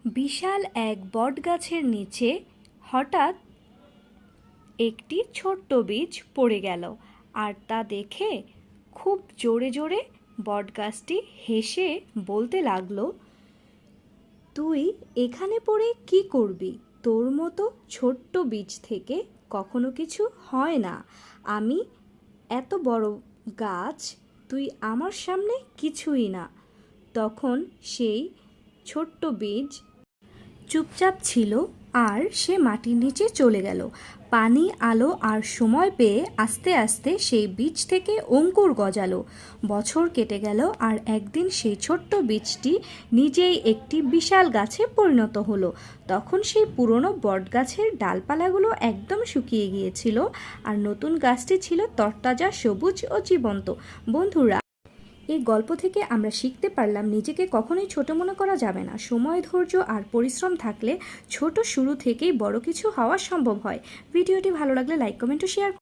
বিশাল এক বটগাছের নিচে হঠাৎ একটি ছোট্ট বীজ পড়ে গেল, আর তা দেখে খুব জোরে জোরে বটগাছটি হেসে বলতে লাগলো, তুই এখানে পড়ে কি করবি? তোর মতো ছোট্ট বীজ থেকে কখনো কিছু হয় না। আমি এত বড় গাছ, তুই আমার সামনে কিছুই না। তখন সেই ছোট্ট বীজ চুপচাপ ছিল, আর সে মাটির নিচে চলে গেল। পানি, আলো আর সময় পেয়ে আস্তে আস্তে সেই বীজ থেকে অঙ্কুর গজালো। বছর কেটে গেল, আর একদিন সেই ছোট্ট বীজটি নিজেই একটি বিশাল গাছে পরিণত হলো। তখন সেই পুরনো বটগাছের ডালপালাগুলো একদম শুকিয়ে গিয়েছিল, আর নতুন গাছটি ছিল তরতাজা, সবুজ ও জীবন্ত। বন্ধুরা, এই গল্প থেকে আমরা শিখতে পারলাম নিজেকে কখনোই ছোট মনে করা যাবে না। সময়, ধৈর্য আর পরিশ্রম থাকলে ছোট শুরু থেকেই বড় কিছু হওয়া সম্ভব হয়। ভিডিওটি ভালো লাগলে লাইক, কমেন্ট ও শেয়ার